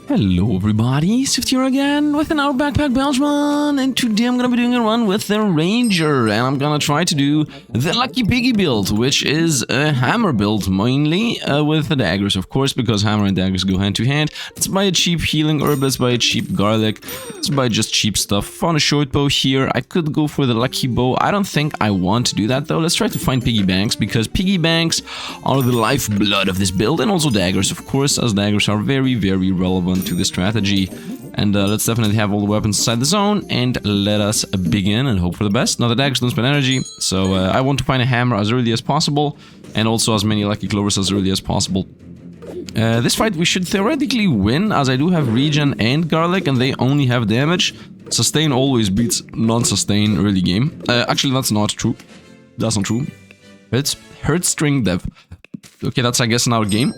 Hello everybody, Sifd here again with another Backpack Belgian, and today I'm gonna be doing a run with the Ranger, and I'm gonna try to do the Lucky Piggy build, which is a hammer build mainly, with the daggers of course, because hammer and daggers go hand to hand. Let's buy a cheap healing herb, let's buy a cheap garlic, let's buy just cheap stuff. Found a short bow here, I could go for the lucky bow, I don't think I want to do that though. Let's try to find piggy banks, because piggy banks are the lifeblood of this build, and also daggers of course, as daggers are very relevant to the strategy. And let's definitely have all the weapons inside the zone, and let us begin and hope for the best. Now the daggers don't spend energy, so I want to find a hammer as early as possible, and also as many lucky clovers as early as possible. This fight we should theoretically win, as I do have regen and garlic, and they only have damage. Sustain always beats non-sustain early game. Actually that's not true. That's not true. It's hurt string dev. Okay, that's I guess in our game.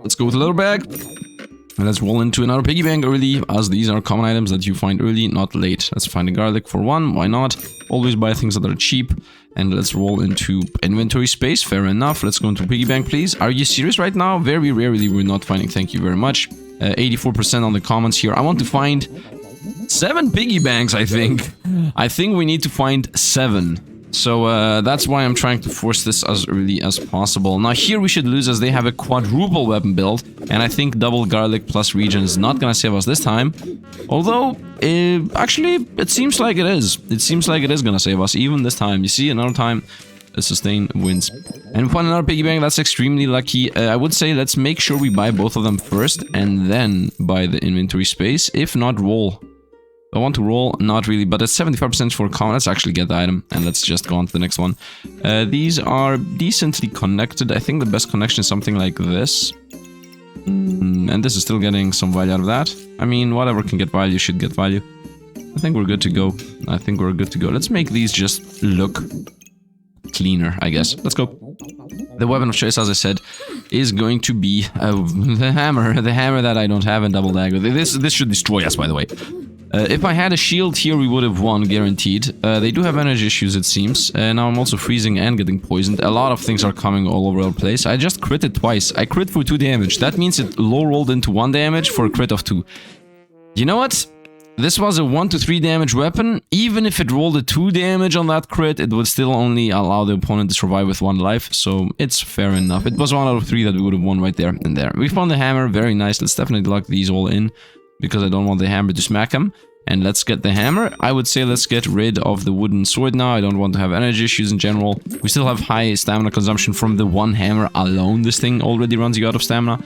Let's go with a little bag. And let's roll into another piggy bank early, as these are common items that you find early, not late. Let's find a garlic for one, why not? Always buy things that are cheap. And let's roll into inventory space, fair enough. Let's go into piggy bank, please. Are you serious right now? Very rarely we're not finding, thank you very much. 84% on the comments here. I want to find 7 piggy banks, I think. I think we need to find 7. So that's why I'm trying to force this as early as possible. Now here we should lose, as they have a quadruple weapon build, and I think double garlic plus regen is not gonna save us this time. Although, actually, it seems like it is. It seems like it is gonna save us even this time. You see, another time, a sustain wins. And we find another piggy bank, that's extremely lucky. I would say let's make sure we buy both of them first, and then buy the inventory space. If not, roll. I want to roll, not really, but it's 75% for common. Let's actually get the item, and let's just go on to the next one. These are decently connected. I think the best connection is something like this. And this is still getting some value out of that. I mean, whatever can get value should get value. I think we're good to go. I think we're good to go. Let's make these just look cleaner, I guess. Let's go. The weapon of choice, as I said, is going to be the hammer. The hammer that I don't have in double dagger. This should destroy us, by the way. If I had a shield here, we would have won, guaranteed. They do have energy issues, it seems. Now I'm also freezing and getting poisoned. A lot of things are coming all over the place. I just critted twice. I crit for 2 damage. That means it low rolled into 1 damage for a crit of 2. You know what? This was a 1 to 3 damage weapon. Even if it rolled a 2 damage on that crit, it would still only allow the opponent to survive with 1 life. So it's fair enough. It was 1 out of 3 that we would have won right there and there. We found the hammer. Very nice. Let's definitely lock these all in, because I don't want the hammer to smack him. And let's get the hammer. I would say let's get rid of the wooden sword now. I don't want to have energy issues in general. We still have high stamina consumption from the one hammer alone. This thing already runs you out of stamina.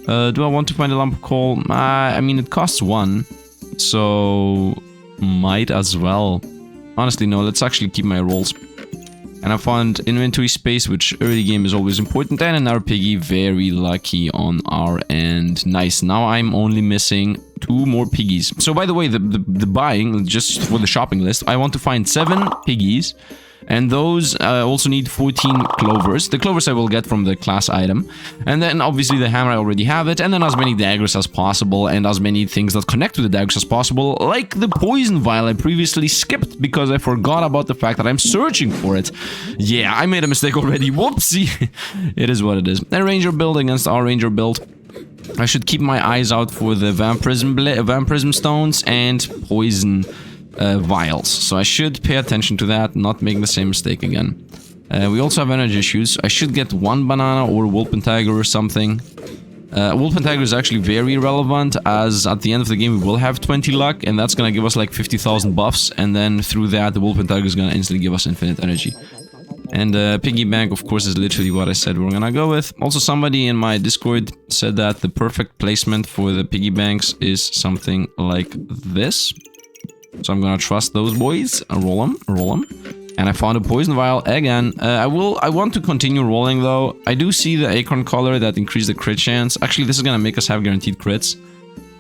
Do I want to find a lump of coal? I mean, it costs 1. So, might as well. Honestly, no. Let's actually keep my rolls. And I found inventory space, which early game is always important. And another piggy, very lucky on our end. Nice. Now I'm only missing 2 more piggies. So by the way, the buying, just for the shopping list, I want to find 7 piggies. And those also need 14 clovers. The clovers I will get from the class item. And then obviously the hammer, I already have it. And then as many daggers as possible, and as many things that connect to the daggers as possible. Like the poison vial I previously skipped, because I forgot about the fact that I'm searching for it. Yeah, I made a mistake already. Whoopsie. It is what it is. A ranger build against our ranger build. I should keep my eyes out for the vampirism stones and poison vials. So I should pay attention to that, not make the same mistake again. We also have energy issues. I should get 1 banana or Wolpen Tiger or something. Wolpen Tiger is actually very relevant, as at the end of the game we will have 20 luck, and that's gonna give us like 50,000 buffs, and then through that the Wolpen Tiger is gonna instantly give us infinite energy. And piggy bank, of course, is literally what I said we're gonna go with. Also, somebody in my Discord said that the perfect placement for the piggy banks is something like this. So I'm gonna trust those boys. Roll them, roll them. And I found a poison vial again. I want to continue rolling though. I do see the acorn color that increased the crit chance. Actually, this is gonna make us have guaranteed crits.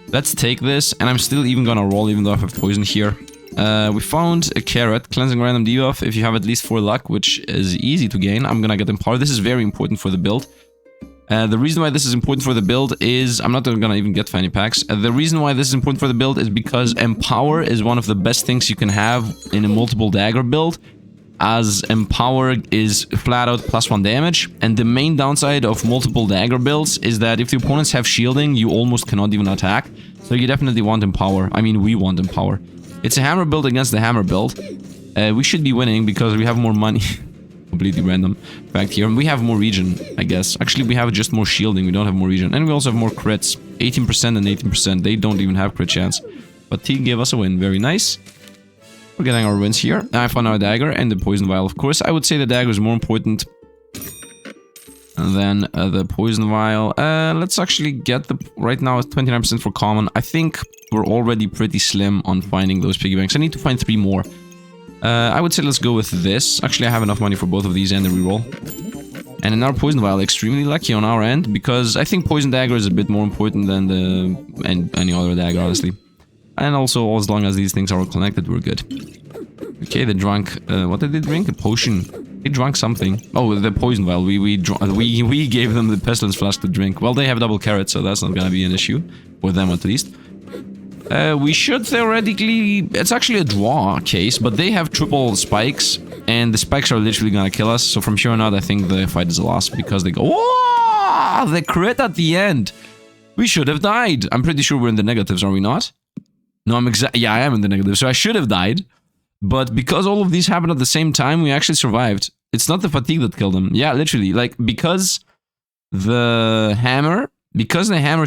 Let's take this, and I'm still even gonna roll even though I have poison here. We found a carrot, cleansing random debuff if you have at least 4 luck, which is easy to gain. I'm gonna get empowered. This is very important for the build. The reason why this is important for the build is... I'm not gonna even get fanny packs. The reason why this is important for the build is because Empower is one of the best things you can have in a multiple dagger build. as Empower is flat out +1 damage. And the main downside of multiple dagger builds is that if the opponents have shielding, you almost cannot even attack. So you definitely want Empower. I mean, we want Empower. It's a hammer build against the hammer build. We should be winning because we have more money. Completely random fact here. We have more regen, I guess. Actually, we have just more shielding. We don't have more regen. And we also have more crits. 18% and 18%. They don't even have crit chance. But T gave us a win. Very nice. We're getting our wins here. I found our dagger and the poison vial, of course. I would say the dagger is more important than the poison vial. Let's actually get the... Right now it's 29% for common. I think we're already pretty slim on finding those piggy banks. I need to find 3 more. I would say let's go with this. Actually, I have enough money for both of these and the reroll. And in our poison vial, extremely lucky on our end, because I think poison dagger is a bit more important than any other dagger, honestly. And also, as long as these things are all connected, we're good. Okay, they drank... what did they drink? A potion. They drank something. Oh, the poison vial. We gave them the pestilence flask to drink. Well, they have double carrot, so that's not gonna be an issue. For them, at least. We should theoretically... It's actually a draw case, but they have triple spikes, and the spikes are literally gonna kill us. So from here on out, I think the fight is a loss, because they go... Oh, the crit at the end! We should have died! I'm pretty sure we're in the negatives, are we not? No, yeah, I am in the negative, so I should have died. But because all of these happened at the same time, we actually survived. It's not the fatigue that killed them. Yeah, literally, like, because the hammer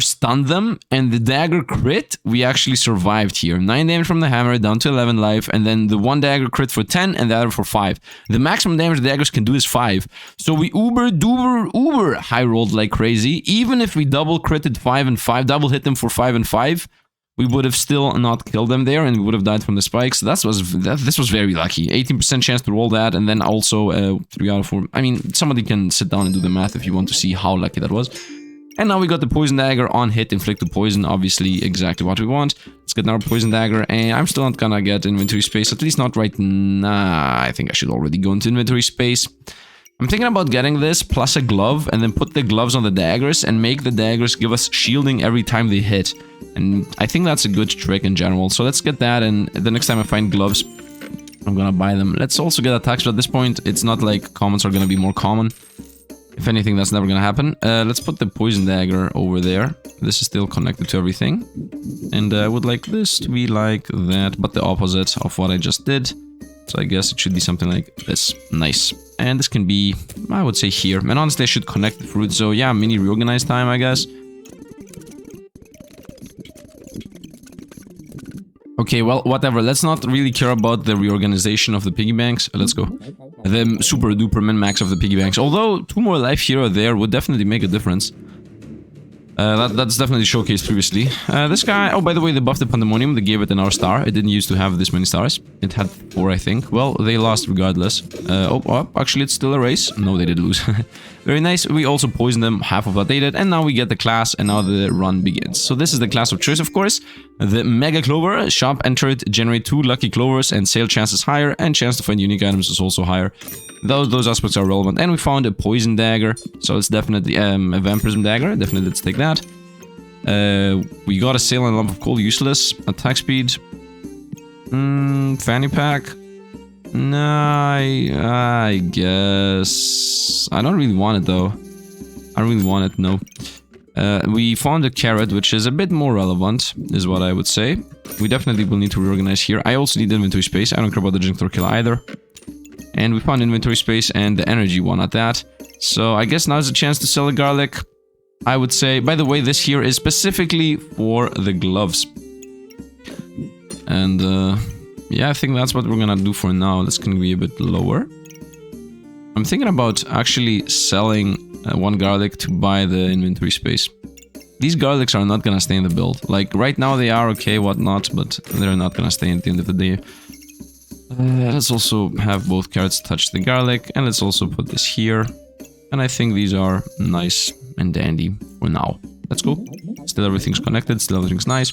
stunned them, and the dagger crit, we actually survived here. 9 damage from the hammer, down to 11 life, and then the one dagger crit for 10, and the other for 5. The maximum damage the daggers can do is 5. So we uber high rolled like crazy. Even if we double critted 5 and 5, double hit them for 5 and 5, we would have still not killed them there, and we would have died from the spikes. This was very lucky. 18% chance to roll that, and then also 3 out of 4. I mean, somebody can sit down and do the math if you want to see how lucky that was. And now we got the poison dagger on hit, inflicted poison, obviously exactly what we want. Let's get our poison dagger, and I'm still not gonna get inventory space, at least not right now. I think I should already go into inventory space. I'm thinking about getting this plus a glove, and then put the gloves on the daggers, and make the daggers give us shielding every time they hit. And I think that's a good trick in general. So let's get that, and the next time I find gloves, I'm gonna buy them. Let's also get attacks, but at this point, it's not like commons are gonna be more common. If anything, that's never gonna happen. Let's put the poison dagger over there. This is still connected to everything. And I would like this to be like that, but the opposite of what I just did. So I guess it should be something like this. Nice. And this can be, I would say, here. And honestly, I should connect the fruit. So yeah, mini reorganize time, I guess. Okay, well, whatever. Let's not really care about the reorganization of the piggy banks. Let's go. The super duper min-max of the piggy banks. Although 2 more life here or there would definitely make a difference. That's definitely showcased previously. This guy... Oh, by the way, they buffed the Pandemonium. They gave it an R star. It didn't used to have this many stars. It had 4, I think. Well, they lost regardless. Actually, it's still a race. No, they did lose. Very nice. We also poisoned them. Half of what they did. And now we get the class, and now the run begins. So this is the class of choice, of course. The Mega Clover. Shop entered, generate 2 lucky clovers, and sale chance is higher, and chance to find unique items is also higher. Those aspects are relevant. And we found a poison dagger. So it's definitely a vampirism dagger. Definitely, let's take that. We got a sale and lump of coal. Useless. Attack speed. Fanny pack. Nah, I guess... I don't really want it, though. I don't really want it, no. We found a carrot, which is a bit more relevant, is what I would say. We definitely will need to reorganize here. I also need inventory space. I don't care about the Jinx Kill either. And we found inventory space and the energy one at that. So I guess now's a chance to sell a garlic. I would say, by the way, this here is specifically for the gloves. And yeah, I think that's what we're gonna do for now. This can be a bit lower. I'm thinking about actually selling 1 garlic to buy the inventory space. These garlics are not gonna stay in the build. Like, right now they are okay, whatnot, but they're not gonna stay at the end of the day. Let's also have both carrots touch the garlic, and let's also put this here. And I think these are nice and dandy for now. Let's go. Still everything's connected, still everything's nice.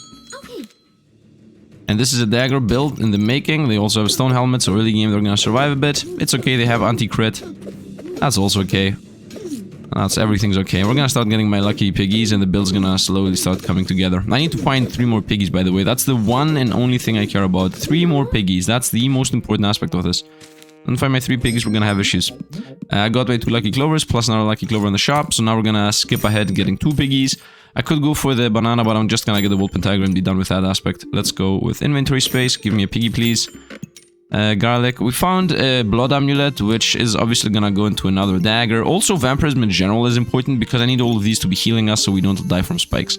And this is a dagger build in the making. They also have stone helmets, so early game they're gonna survive a bit. It's okay, they have anti-crit. That's also okay. Everything's okay. We're gonna start getting my lucky piggies, and the build's gonna slowly start coming together. I need to find 3 more piggies, by the way. That's the one and only thing I care about. 3 more piggies. That's the most important aspect of this. And find my 3 piggies, we're gonna have issues. I got my 2 lucky clovers, plus another lucky clover in the shop, so now we're gonna skip ahead getting 2 piggies. I could go for the banana, but I'm just gonna get the wolf pentagram and be done with that aspect. Let's go with inventory space, give me a piggy please. Garlic. We found a blood amulet, which is obviously gonna go into another dagger. Also, vampirism in general is important because I need all of these to be healing us so we don't die from spikes.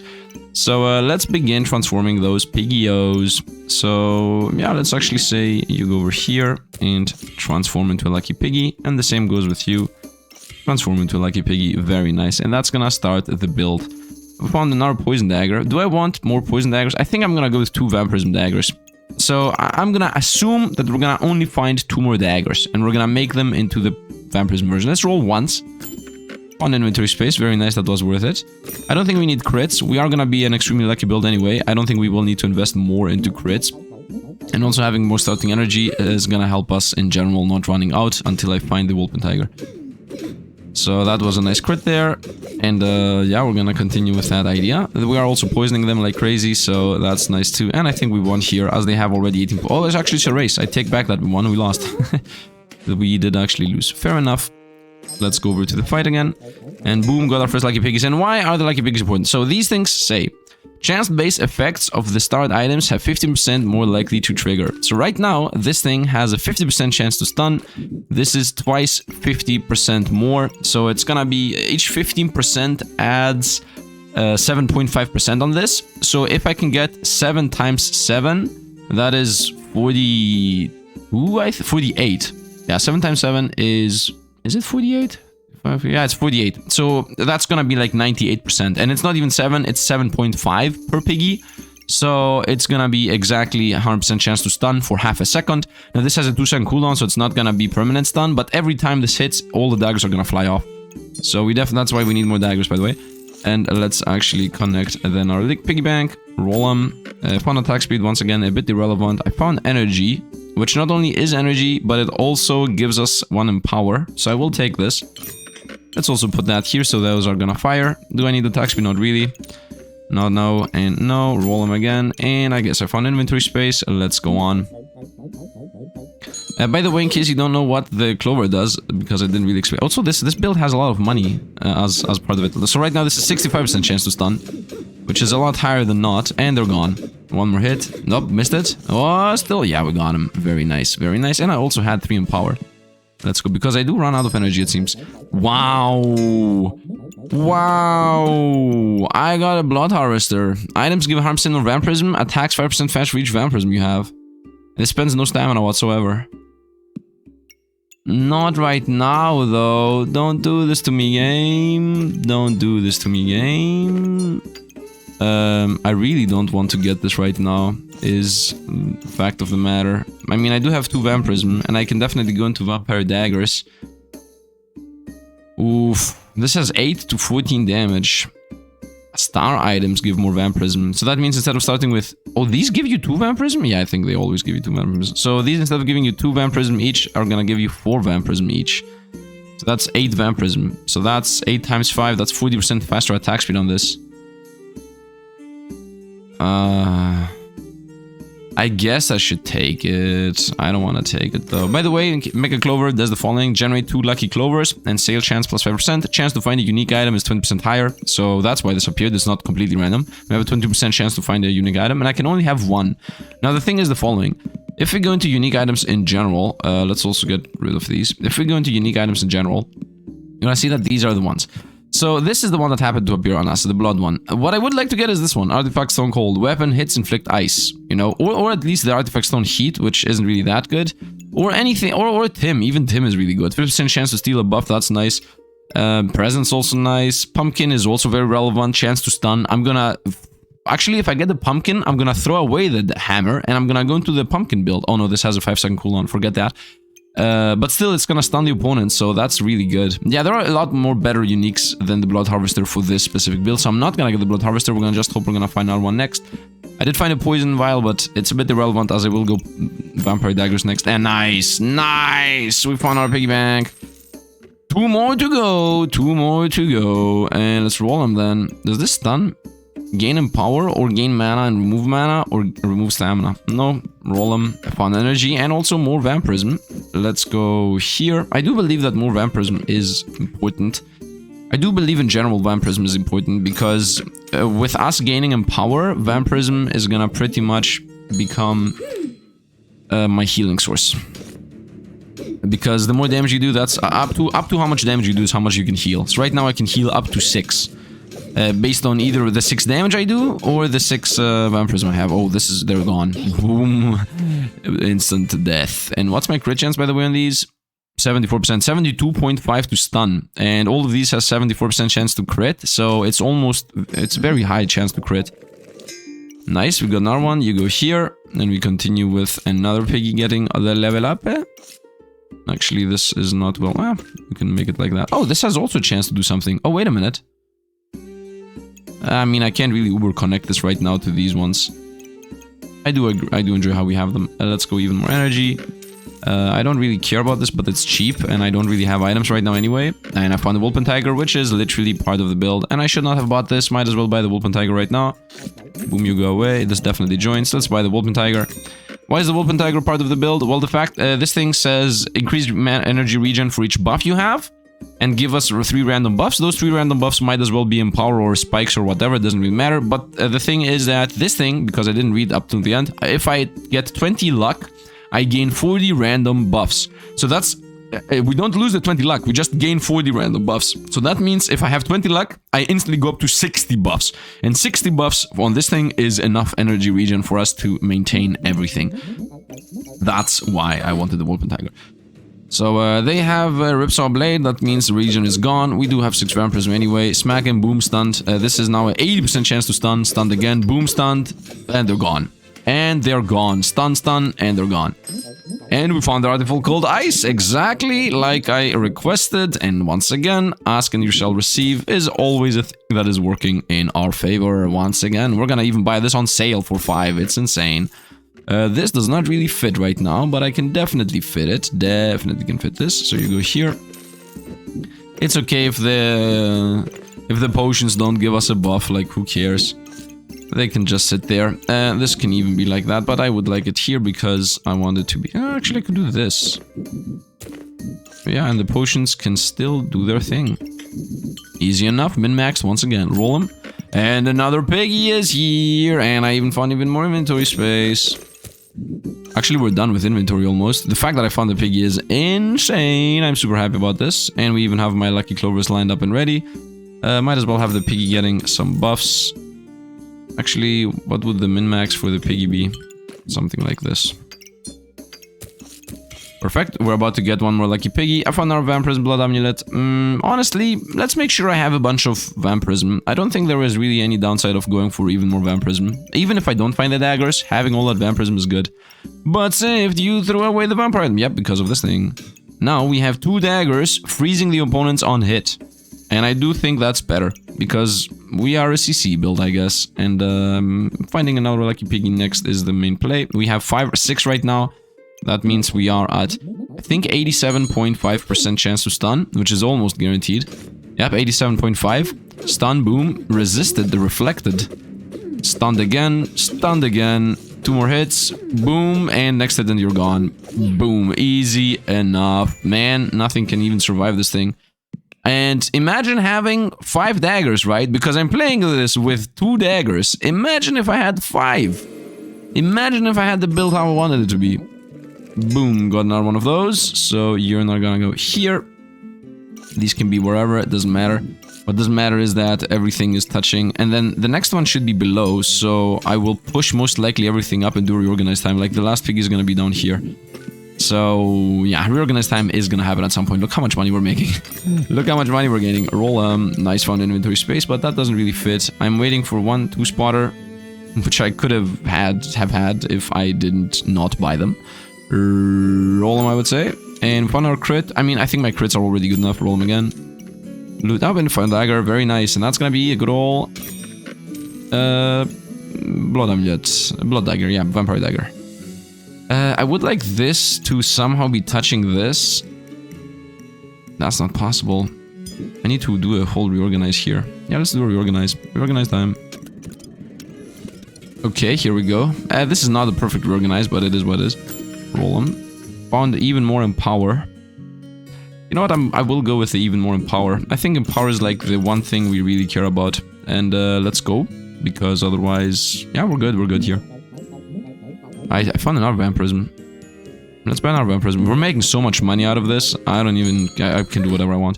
So let's begin transforming those piggios. So yeah, let's actually say you go over here and transform into a lucky piggy, and the same goes with you. Transform into a lucky piggy. Very nice. And that's gonna start the build. We found another poison dagger. Do I want more poison daggers? I think I'm gonna go with 2 vampirism daggers. So I'm gonna assume that we're gonna only find 2 more daggers, and we're gonna make them into the vampirism version. Let's roll once. On inventory space, very nice, that was worth it. I don't think we need crits. We are gonna be an extremely lucky build anyway. I don't think we will need to invest more into crits. And also having more starting energy is gonna help us in general, not running out until I find the wolf and tiger. So that was a nice crit there, and yeah, we're gonna continue with that idea. We are also poisoning them like crazy, so that's nice too. And I think we won here, as they have already 18 Oh, there's actually a race. I take back that we won, we lost. We did actually lose. Fair enough. Let's go over to the fight again. And boom, got our first lucky piggies. And why are the lucky piggies important? So these things say, chance-based effects of the starred items have 15% more likely to trigger. So right now, this thing has a 50% chance to stun. This is twice 50% more. So it's gonna be each 15% adds 7.5% on this. So if I can get 7 times 7, that is 48. Yeah, 7 times 7 is it 48? Yeah, it's 48. So that's gonna be like 98%. And it's not even 7, it's 7.5 per piggy. So it's gonna be exactly 100% chance to stun for half a second. Now this has a 2-second cooldown, so it's not gonna be permanent stun. But every time this hits, all the daggers are gonna fly off. So that's why we need more daggers, by the way. And let's actually connect then our piggy bank. Roll them. Found attack speed, once again, a bit irrelevant. I found energy, which not only is energy, but it also gives us 1 in power. So I will take this. Let's also put that here, so those are gonna fire. Do I need attack speed? Not really. No, and no. Roll them again. And I guess I found inventory space. Let's go on. By the way, in case you don't know what the clover does, because I didn't really explain. Also, this build has a lot of money as part of it. So right now, this is 65% chance to stun, which is a lot higher than not. And they're gone. 1 more hit. Nope, missed it. Oh, still, yeah, we got him. Very nice, very nice. And I also had 3 in power. Let's go, because I do run out of energy, it seems. Wow. Wow. I got a blood harvester. Items give 100% more vampirism. Attacks 5% faster for each vampirism you have. It spends no stamina whatsoever. Not right now, though. Don't do this to me, game. Don't do this to me, game. I really don't want to get this right now, is the fact of the matter. I mean, I do have 2 vampirism, and I can definitely go into vampire daggers. Oof. This has 8 to 14 damage. Star items give more vampirism. So that means instead of starting with... Oh, these give you 2 vampirism? Yeah, I think they always give you 2 vampirism. So these, instead of giving you 2 vampirism each, are gonna give you 4 vampirism each. So that's 8 vampirism. So that's 8 times 5. That's 40% faster attack speed on this. I guess I should take it. I don't want to take it though. By the way, make a clover does the following: generate 2 lucky clovers and sale chance plus 5%. Chance to find a unique item is 20% higher, so that's why this appeared. It's not completely random. We have a 22% chance to find a unique item, and I can only have 1. Now the thing is the following: if we go into unique items in general, let's also get rid of these. If we go into unique items in general, you're gonna see that these are the ones. So this is the one that happened to appear on us, the blood one. What I would like to get is this one, Artifact Stone Cold. Weapon hits inflict ice, you know, or at least the Artifact Stone Heat, which isn't really that good. Or anything, or Tim, even Tim is really good. 50% chance to steal a buff, that's nice. Presence also nice. Pumpkin is also very relevant, chance to stun. I'm gonna... Actually, if I get the pumpkin, I'm gonna throw away the hammer, and I'm gonna go into the pumpkin build. Oh no, this has a 5-second cooldown, forget that. But still, it's gonna stun the opponent, so that's really good. Yeah, there are a lot more better uniques than the Blood Harvester for this specific build, so I'm not gonna get the Blood Harvester. We're gonna just hope we're gonna find another one next. I did find a Poison Vial, but it's a bit irrelevant as I will go Vampire Daggers next. And nice! Nice! We found our piggy bank. 2 more to go! 2 more to go. And let's roll them then. Does this stun? Gain in power, or gain mana and remove mana, or remove stamina? No, roll them. I found energy and also more vampirism. let's go here. I do believe that more vampirism is important. I do believe in general vampirism is important because with us gaining in power, vampirism is gonna pretty much become my healing source. Because the more damage you do, that's up to how much damage you do is how much you can heal. So right now I can heal up to 6. Based on either the 6 damage I do or the 6 vampirism I have. Oh, they're gone. Boom. Instant death. And what's my crit chance, by the way, on these? 74%. 72.5 to stun. And all of these has 74% chance to crit. So it's very high chance to crit. Nice, we got another one. You go here. And we continue with another piggy getting the level up. Actually, this is not well. We can make it like that. Oh, this has also a chance to do something. Oh, wait a minute. I mean, I can't really uber connect this right now to these ones. I do enjoy how we have them. Let's go even more energy. I don't really care about this, but it's cheap, and I don't really have items right now anyway. And I found the Wolfen Tiger, which is literally part of the build. And I should not have bought this. Might as well buy the Wolfen Tiger right now. Boom, you go away. This definitely joins. Let's buy the Wolfen Tiger. Why is the Wolfen Tiger part of the build? Well, the fact this thing says increased energy regen for each buff you have. And give us 3 random buffs. Those 3 random buffs might as well be in power or spikes or whatever. It doesn't really matter. But the thing is that this thing, because I didn't read up to the end, if I get 20 luck, I gain 40 random buffs. So that's... we don't lose the 20 luck. We just gain 40 random buffs. So that means if I have 20 luck, I instantly go up to 60 buffs. And 60 buffs on this thing is enough energy regen for us to maintain everything. That's why I wanted the Wolfen Tiger. So they have Ripsaw Blade, that means the region is gone. We do have 6 Vampirism anyway. Smack and Boom stunned. This is now an 80% chance to stun. Stunned again, Boom stunned, and they're gone. And they're gone. Stun, stun, and they're gone. And we found the artifact called Ice, exactly like I requested. And once again, ask and you shall receive is always a thing that is working in our favor. Once again, we're gonna even buy this on sale for 5. It's insane. This does not really fit right now, but I can definitely fit it. Definitely can fit this. So you go here. It's okay if the potions don't give us a buff, like who cares? They can just sit there. This can even be like that, but I would like it here because I want it to be... actually, I could do this. Yeah, and the potions can still do their thing. Easy enough. Min-max once again. Roll them. And another piggy is here. And I even found even more inventory space. Actually, we're done with inventory almost. The fact that I found the piggy is insane. I'm super happy about this. And we even have my lucky clovers lined up and ready. Might as well have the piggy getting some buffs. Actually, what would the min-max for the piggy be? Something like this. Perfect. We're about to get one more lucky piggy. I found our Vampirism Blood Amulet. Honestly, let's make sure I have a bunch of Vampirism. I don't think there is really any downside of going for even more Vampirism. Even if I don't find the daggers, having all that Vampirism is good. But Sifd, you threw away the Vampirism. Yep, because of this thing. Now we have 2 daggers, freezing the opponents on hit. And I do think that's better, because we are a CC build, I guess. And finding another lucky piggy next is the main play. We have 5 or 6 right now. That means we are at, I think, 87.5% chance to stun, which is almost guaranteed. Yep, 87.5. Stun, boom, resisted the reflected. Stunned again, 2 more hits, boom, and next hit and you're gone. Boom, easy enough. Man, nothing can even survive this thing. And imagine having 5 daggers, right? Because I'm playing this with 2 daggers. Imagine if I had 5. Imagine if I had the build how I wanted it to be. Boom, got another one of those. So you're not gonna go here. These can be wherever, it doesn't matter. What doesn't matter is that everything is touching. And then the next one should be below. So I will push most likely everything up and do reorganized time. Like the last pig is gonna be down here. So yeah, reorganized time is gonna happen at some point. Look how much money we're making. Look how much money we're getting. Roll nice found inventory space, but that doesn't really fit. I'm waiting for 1 2-spotter, which I could have had if I didn't not buy them. Roll them, I would say. And found our crit. I mean, I think my crits are already good enough. Roll them again. Loot up and find dagger. Very nice. And that's gonna be a good old blood amulet. Blood dagger. Yeah, vampire dagger. I would like this to somehow be touching this. That's not possible. I need to do a whole reorganize here. Yeah, let's do a reorganize. Reorganize time. Okay, here we go. This is not a perfect reorganize, but it is what it is. Roll them. found even more Empower. You know what, I will go with the even more Empower. I think Empower is like the one thing we really care about. And let's go, because otherwise... Yeah, we're good here. I found another Vampirism. Let's buy another Vampirism. We're making so much money out of this, I can do whatever I want.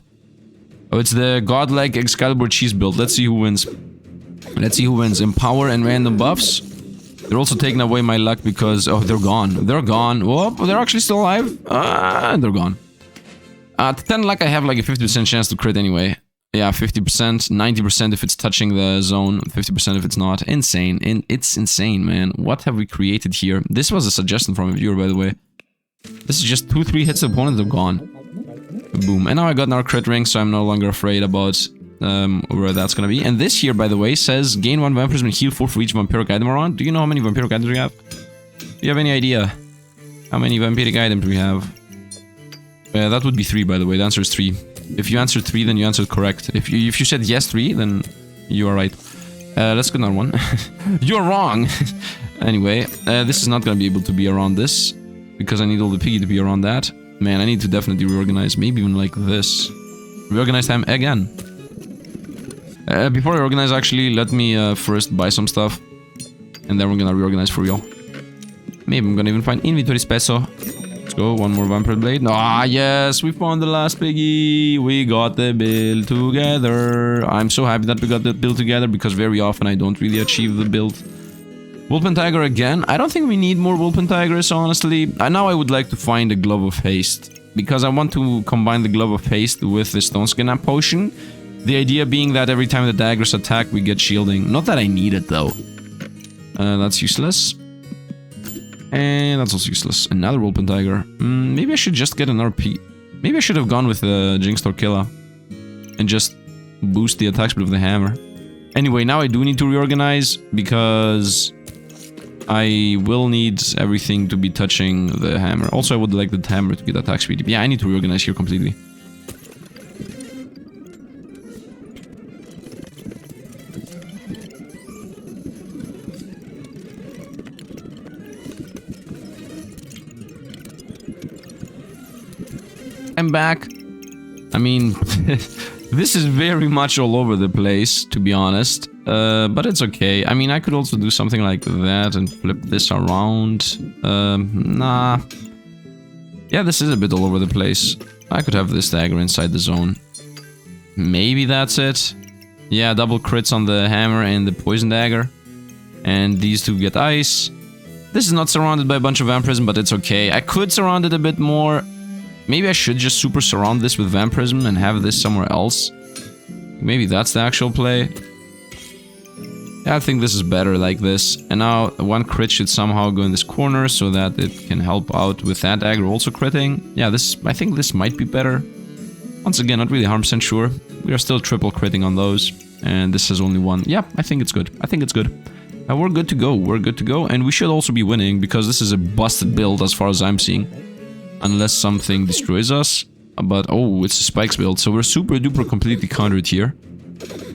Oh, it's the Godlike Excalibur Cheese build. Let's see who wins. Let's see who wins. Empower and random buffs. They're also taking away my luck because... Oh, they're gone. They're gone. Oh, they're actually still alive. And they're gone. 10 luck, I have like a 50% chance to crit anyway. Yeah, 50%, 90% if it's touching the zone, 50% if it's not. Insane. It's insane, man. What have we created here? This was a suggestion from a viewer, by the way. This is just 2-3 hits the opponent, they're gone. Boom. And now I got another crit ring, so I'm no longer afraid about where that's gonna be. And this here, by the way, says gain 1 vampirism and heal 4 for each vampiric item around. Do you know how many vampiric items we have? Do you have any idea how many vampiric items we have? That would be 3, by the way. The answer is 3. If you answered 3, then you answered correct. If you said yes 3, then you are right. Let's get another one. You're wrong! Anyway, this is not gonna be able to be around this, because I need all the piggy to be around that. Man, I need to definitely reorganize. Maybe even like this. Reorganize time again. Before I organize, actually, let me first buy some stuff. And then we're gonna reorganize for real. Maybe I'm gonna even find inventory peso. Let's go, one more vampire blade. Ah, yes, we found the last piggy. We got the build together. I'm so happy that we got the build together, because very often I don't really achieve the build. Wolfman Tiger again. I don't think we need more Wolfman Tigers, honestly. Now I would like to find a Glove of Haste, because I want to combine the Glove of Haste with the Stone Skin Amp Potion. The idea being that every time the daggers attack, we get shielding. Not that I need it, though. That's useless. And that's also useless. Another Wolfman Tiger. Maybe I should just get another P. Maybe I should have gone with the Jinx Torquilla and just boost the attack speed of the hammer. Anyway, now I do need to reorganize, because I will need everything to be touching the hammer. Also, I would like the hammer to get attack speed. Yeah, I need to reorganize here completely. I'm back. I mean, this is very much all over the place, to be honest. But it's okay. I mean, I could also do something like that and flip this around. Nah. Yeah, this is a bit all over the place. I could have this dagger inside the zone. Maybe that's it. Yeah, double crits on the hammer and the poison dagger. And these two get ice. This is not surrounded by a bunch of vampirism, but it's okay. I could surround it a bit more. Maybe I should just super surround this with vampirism and have this somewhere else. Maybe that's the actual play. Yeah, I think this is better like this. And now one crit should somehow go in this corner so that it can help out with that dagger also critting. Yeah, I think this might be better. Once again, not really 100% sure. We are still triple critting on those. And this has only one. Yeah, I think it's good. I think it's good. We're good to go. We're good to go. And we should also be winning, because this is a busted build as far as I'm seeing. Unless something destroys us. But, oh, it's a spikes build, so we're super duper completely countered here.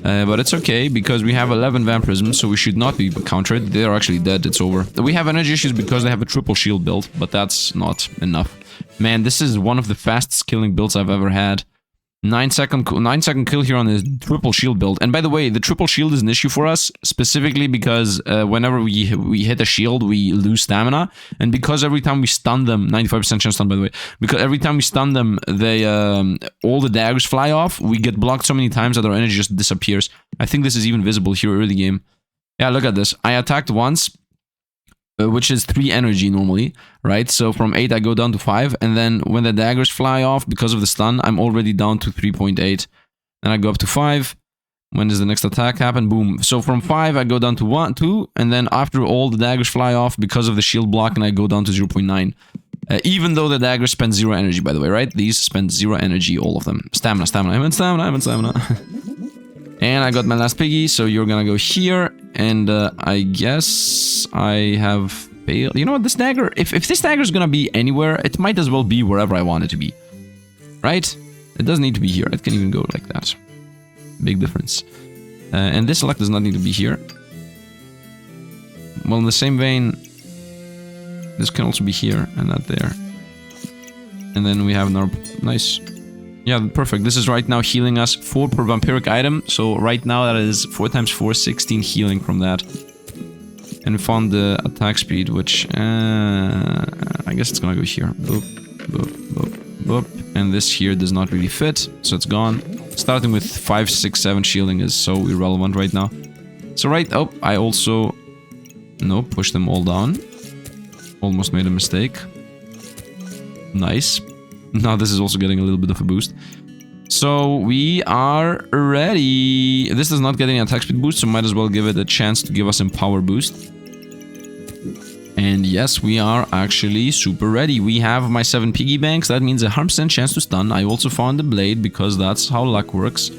But it's okay, because we have 11 vampirisms, so we should not be countered. They're actually dead, it's over. We have energy issues because they have a triple shield build, but that's not enough. Man, this is one of the fastest killing builds I've ever had. 9-second kill here on the triple shield build. And by the way, the triple shield is an issue for us, specifically because whenever we hit a shield, we lose stamina. And because every time we stun them, 95% chance stun, by the way, because every time we stun them, they all the daggers fly off. We get blocked so many times that our energy just disappears. I think this is even visible here early game. Yeah, look at this. I attacked once, which is 3 energy normally, right? So from 8 I go down to 5, and then when the daggers fly off because of the stun, I'm already down to 3.8. Then I go up to 5. When does the next attack happen? Boom. So from 5 I go down to 2, and then after all the daggers fly off because of the shield block, and I go down to 0.9. Even though the daggers spend 0 energy, by the way, right? These spend 0 energy, all of them. Stamina. I'm in stamina. And I got my last piggy, so you're gonna go here, and I guess I have failed. You know what, this dagger, if this dagger is gonna be anywhere, it might as well be wherever I want it to be. Right? It doesn't need to be here, it can even go like that. Big difference. And this select does not need to be here. Well, in the same vein, this can also be here and not there. And then we have another... Nice. Yeah, perfect. This is right now healing us 4 per vampiric item. So right now that is 4 times 4, 16 healing from that. And we found the attack speed, which... I guess it's gonna go here. Boop, boop, boop, boop. And this here does not really fit, so it's gone. Starting with 5, 6, 7 shielding is so irrelevant right now. So right up, I also... No, push them all down. Almost made a mistake. Nice. Now this is also getting a little bit of a boost. So we are ready. This does not get any attack speed boost, so might as well give it a chance to give us some power boost. And yes, we are actually super ready. We have my 7 piggy banks. That means a 100% chance to stun. I also found the blade because that's how luck works.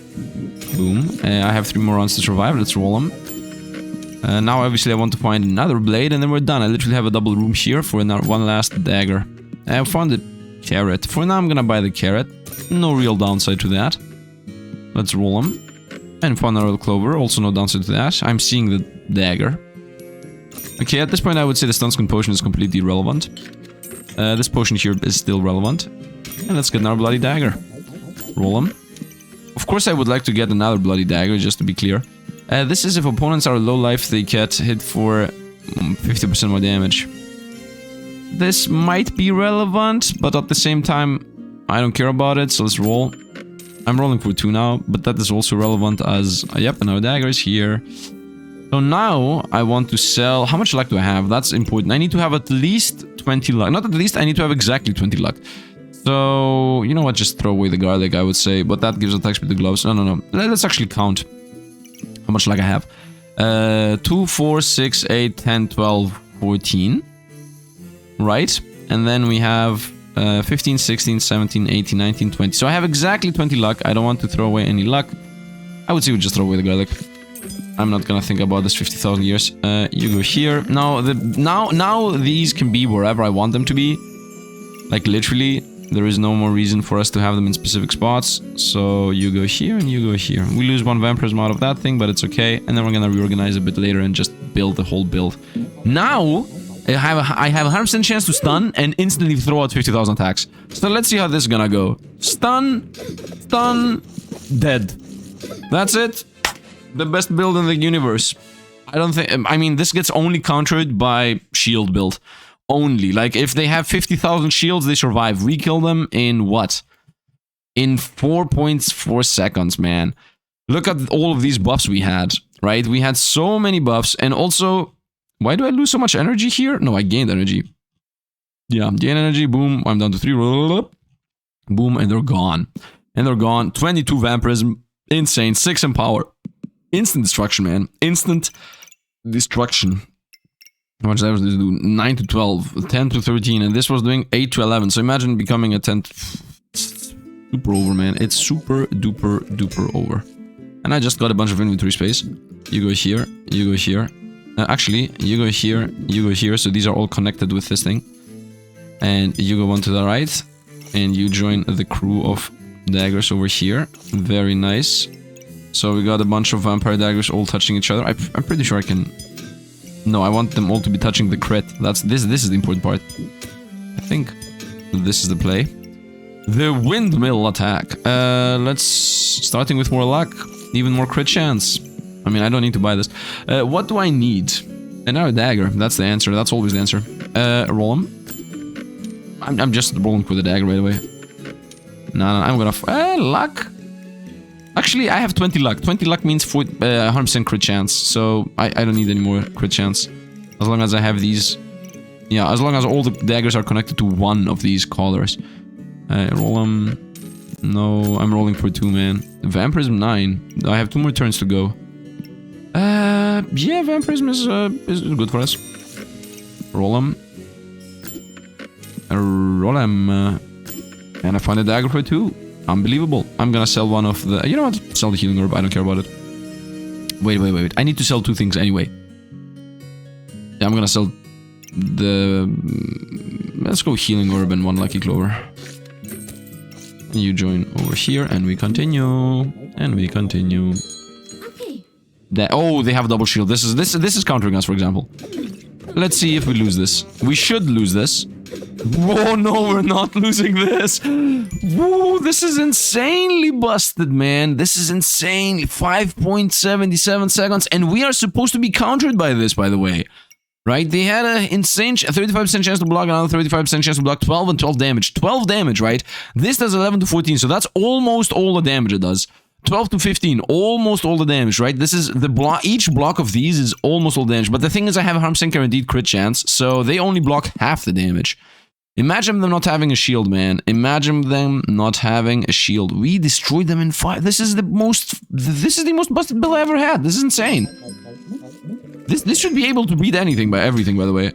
Boom. I have 3 more rounds to survive. Let's roll them. Now obviously I want to find another blade and then we're done. I literally have a double room here for one last dagger. I found the carrot. For now I'm gonna buy the carrot. No real downside to that. Let's roll them. And found a royal clover. Also no downside to that. I'm seeing the dagger. Okay, at this point I would say the stun skin potion is completely irrelevant. This potion here is still relevant. And let's get another bloody dagger. Roll them. Of course I would like to get another bloody dagger, just to be clear. This is if opponents are low life, they get hit for 50% more damage. This might be relevant, but at the same time, I don't care about it, so let's roll. I'm rolling for 2 now, but that is also relevant as... yep, another dagger is here. So now, I want to sell... How much luck do I have? That's important. I need to have at least 20 luck. Not at least, I need to have exactly 20 luck. So, you know what? Just throw away the garlic, I would say. But that gives attack speed to gloves. No. Let's actually count how much luck I have. 2, 4, 6, 8, 10, 12, 14. Right? And then we have 15, 16, 17, 18, 19, 20. So I have exactly 20 luck. I don't want to throw away any luck. I would say we just throw away the garlic. I'm not gonna think about this 50,000 years. You go here. Now these can be wherever I want them to be. Like literally, there is no more reason for us to have them in specific spots. So you go here and you go here. We lose 1 vampirism out of that thing, but it's okay. And then we're gonna reorganize a bit later and just build the whole build. Now, I have a 100% chance to stun and instantly throw out 50,000 attacks. So let's see how this is gonna go. Stun, dead. That's it. The best build in the universe. I don't think... I mean, this gets only countered by shield build. Only. Like, if they have 50,000 shields, they survive. We kill them in what? In 4.4 seconds, man. Look at all of these buffs we had, right? We had so many buffs, and also... Why do I lose so much energy here? No, I gained energy. Yeah, gain energy, boom, I'm down to 3. Boom, and they're gone. And they're gone. 22 vampirism. Insane. 6 in power. Instant destruction, man. Instant destruction. How much did I do? 9 to 12, 10 to 13, and this was doing 8 to 11. So imagine becoming a 10 to... Super over, man. It's super duper duper over. And I just got a bunch of inventory space. You go here, you go here. Actually, you go here, so these are all connected with this thing. And you go one to the right, and you join the crew of daggers over here. Very nice. So we got a bunch of vampire daggers all touching each other. I'm pretty sure I can... No, I want them all to be touching the crit. This is the important part. I think this is the play. The windmill attack. Starting with more luck, even more crit chance. I mean, I don't need to buy this. What do I need? Another dagger. That's the answer. That's always the answer. Roll them. I'm just rolling for the dagger right away. No, I'm gonna... luck. Actually, I have 20 luck. 20 luck means 100% crit chance. So, I don't need any more crit chance. As long as I have these... Yeah, as long as all the daggers are connected to one of these collars. Roll them. No, I'm rolling for 2, man. Vampirism 9. I have 2 more turns to go. Yeah, vampirism is good for us. Roll them. Roll them. And I find a dagger for 2. Unbelievable. I'm gonna sell one of the... You know what? Sell the healing herb. I don't care about it. Wait. I need to sell 2 things anyway. Yeah, I'm gonna sell the... Let's go healing herb and 1 lucky clover. You join over here and we continue. And we continue. Oh, they have double shield. This is countering us, for example. Let's see if we lose this. We should lose this. Whoa, no, we're not losing this. Whoa, this is insanely busted, man. This is insane. 5.77 seconds, and we are supposed to be countered by this, by the way. Right? They had an insane 35% chance to block, another 35% chance to block, 12 and 12 damage. 12 damage, right? This does 11 to 14, so that's almost all the damage it does. 12 to 15, almost all the damage, right? This is the block. Each block of these is almost all damage. But the thing is, I have a 100% guaranteed crit chance, so they only block half the damage. Imagine them not having a shield, man. Imagine them not having a shield. We destroyed them in 5. This is the most busted build I ever had. This is insane. This should be able to beat anything by everything, by the way.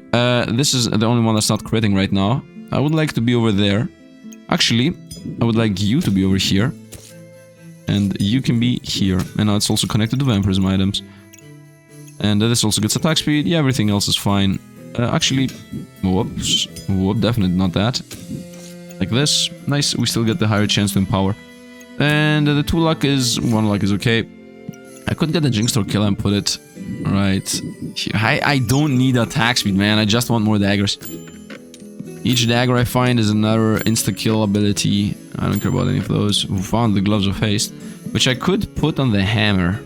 This is the only one that's not critting right now. I would like to be over there. Actually, I would like you to be over here. And you can be here. And now it's also connected to vampirism items. And this also gets attack speed. Yeah, everything else is fine. Actually, whoops. Whoop, definitely not that. Like this. Nice, we still get the higher chance to empower. And the 2 luck is... 1 luck is okay. I could get the Jinx Store kill and put it right here. I don't need attack speed, man. I just want more daggers. Each dagger I find is another insta-kill ability. I don't care about any of those. We found the Gloves of Haste, which I could put on the hammer.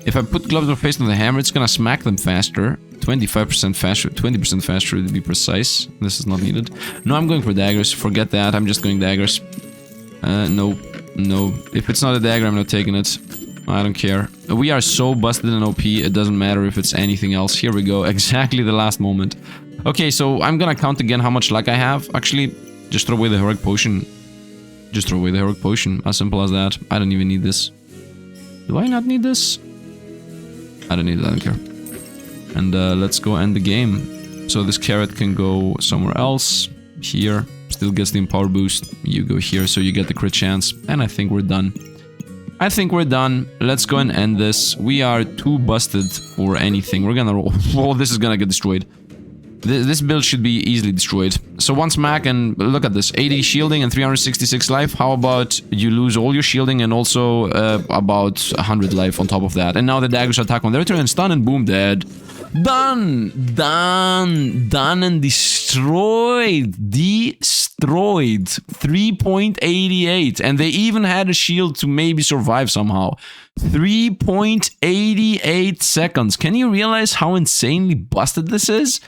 If I put Gloves of Haste on the hammer, it's gonna smack them faster. 25% faster, 20% faster to be precise. This is not needed. No, I'm going for daggers. Forget that. I'm just going daggers. No. No. If it's not a dagger, I'm not taking it. I don't care. We are so busted in OP, it doesn't matter if it's anything else. Here we go. Exactly the last moment. Okay, so I'm gonna count again how much luck I have. Actually, just throw away the heroic potion. Just throw away the heroic potion. As simple as that. I don't even need this. Do I not need this? I don't need it. I don't care. And let's go end the game. So this carrot can go somewhere else. Here. Still gets the empower boost. You go here, so you get the crit chance. And I think we're done. I think we're done. Let's go and end this. We are too busted for anything. We're gonna roll. Oh, this is gonna get destroyed. This build should be easily destroyed. So one smack and look at this. 80 shielding and 366 life. How about you lose all your shielding and also about 100 life on top of that. And now the daggers attack on their turn and stun and boom, dead. Done! Done! Done and destroyed! Destroyed! 3.88. And they even had a shield to maybe survive somehow. 3.88 seconds. Can you realize how insanely busted this is?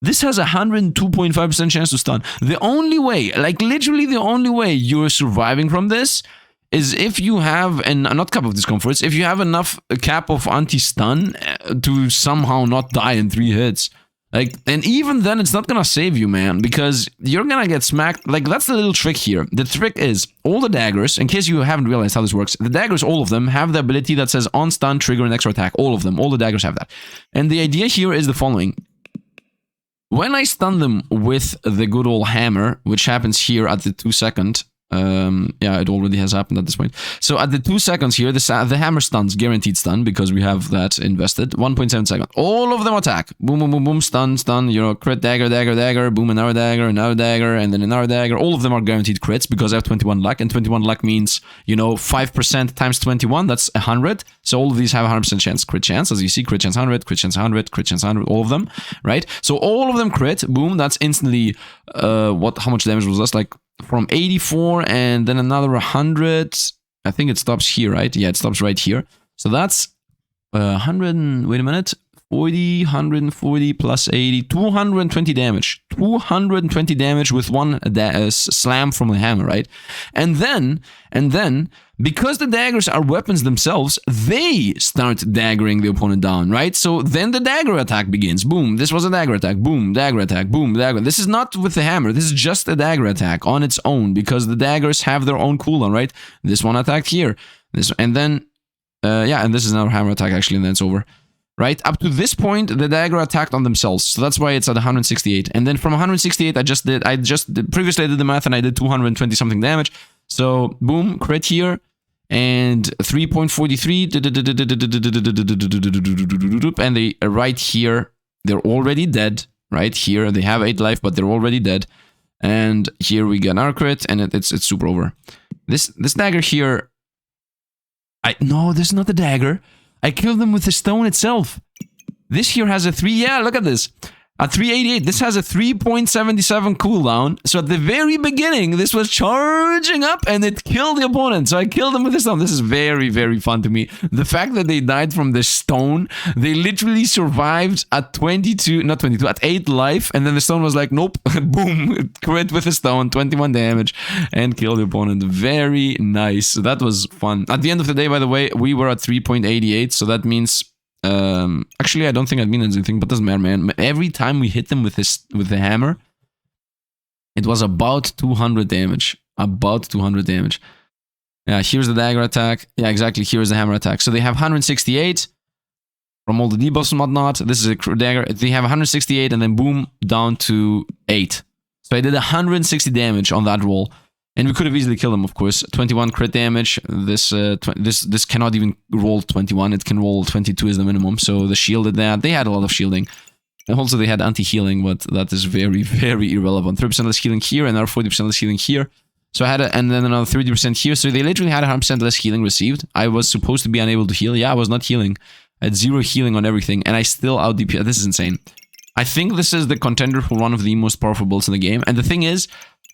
This has a 102.5% chance to stun. The only way, like literally the only way you're surviving from this is if you have, and not Cup of Discomforts, if you have enough cap of anti-stun to somehow not die in 3 hits. Like, and even then it's not gonna save you, man, because you're gonna get smacked. Like, that's the little trick here. The trick is, all the daggers, in case you haven't realized how this works, the daggers, all of them, have the ability that says on stun, trigger an extra attack. All of them, all the daggers have that. And the idea here is the following. When I stun them with the good old hammer, which happens here at the 2 second, yeah, it already has happened at this point. So at the 2 seconds here, the hammer stuns, guaranteed stun, because we have that invested. 1.7 second. All of them attack. Boom, boom, boom, boom, stun, stun, you know, crit, dagger, dagger, dagger, boom, another dagger, and then another dagger. All of them are guaranteed crits because I have 21 luck, and 21 luck means, you know, 5% times 21, that's 100. So all of these have 100% chance, crit chance. As you see, crit chance 100, crit chance 100, crit chance 100, all of them, right? So all of them crit, boom, that's instantly, how much damage was this? Like, from 84 and then another 100. I think it stops here, right? Yeah, it stops right here. So that's 100, wait a minute, 40, 140 plus 80, 220 damage. 220 damage with one slam from the hammer, right? And then, because the daggers are weapons themselves, they start daggering the opponent down, right? So then the dagger attack begins. Boom, this was a dagger attack. Boom, dagger attack. Boom, dagger. This is not with the hammer. This is just a dagger attack on its own because the daggers have their own cooldown, right? This one attacked here. This, and then, yeah, and this is another hammer attack actually, and then it's over. Right? Up to this point, the dagger attacked on themselves. So that's why it's at 168. And then from 168, previously I did the math and I did 220 something damage. So, boom, crit here. And 3.43. And they right here, they're already dead. Right here, they have 8 life, but they're already dead. And here we get our crit, and it's super over. This dagger here... No, this is not the dagger. I killed them with the stone itself. This here has a 3. Yeah, look at this. At 388, this has a 3.77 cooldown. So at the very beginning, this was charging up and it killed the opponent. So I killed him with the stone. This is very, very fun to me. The fact that they died from the stone, they literally survived at 22, not 22, at 8 life. And then the stone was like, nope, boom, it crit with the stone, 21 damage and killed the opponent. Very nice. So that was fun. At the end of the day, by the way, we were at 3.88. So that means... actually I don't think that means anything, but doesn't matter, man. Every time we hit them with the hammer, it was about 200 damage. About 200 damage. Yeah, here's the dagger attack. Yeah, exactly, here's the hammer attack. So they have 168 from all the debuffs and whatnot. This is a dagger. They have 168 and then boom, down to 8. So I did 160 damage on that roll. And we could have easily killed him, of course. 21 crit damage. This cannot even roll 21. It can roll 22 is the minimum. So the shield did that. They had a lot of shielding. And also they had anti-healing, but that is very, very irrelevant. 30% less healing here, and another 40% less healing here. So I had and then another 30% here. So they literally had 100% less healing received. I was supposed to be unable to heal. Yeah, I was not healing. I had 0 healing on everything, and I still out DP. This is insane. I think this is the contender for one of the most powerful builds in the game. And the thing is,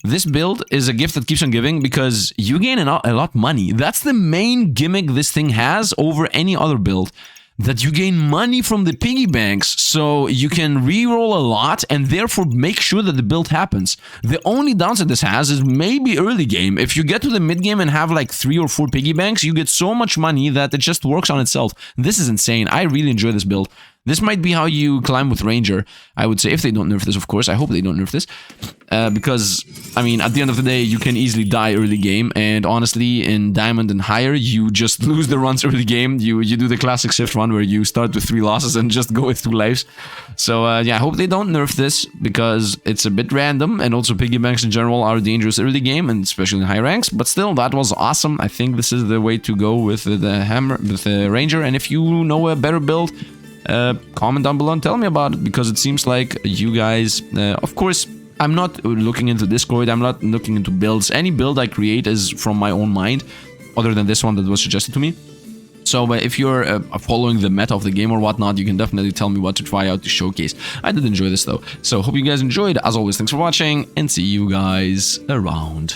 this build is a gift that keeps on giving because you gain a lot of money. That's the main gimmick this thing has over any other build. That you gain money from the piggy banks, so you can reroll a lot and therefore make sure that the build happens. The only downside this has is maybe early game. If you get to the mid game and have like 3 or 4 piggy banks, you get so much money that it just works on itself. This is insane. I really enjoy this build. This might be how you climb with Ranger, I would say, if they don't nerf this, of course. I hope they don't nerf this. Because, I mean, at the end of the day, you can easily die early game. And honestly, in Diamond and higher, you just lose the runs early game. You do the classic Sifd run where you start with 3 losses and just go with 2 lives. So, yeah, I hope they don't nerf this because it's a bit random. And also, piggy banks in general are dangerous early game, and especially in high ranks. But still, that was awesome. I think this is the way to go with the hammer, with the Ranger. And if you know a better build... comment down below and tell me about it, because it seems like you guys, of course, I'm not looking into Discord, I'm not looking into builds. Any build I create is from my own mind, other than this one that was suggested to me. So if you're following the meta of the game or whatnot, you can definitely tell me what to try out to showcase. I did enjoy this though, so hope you guys enjoyed. As always, thanks for watching, and see you guys around.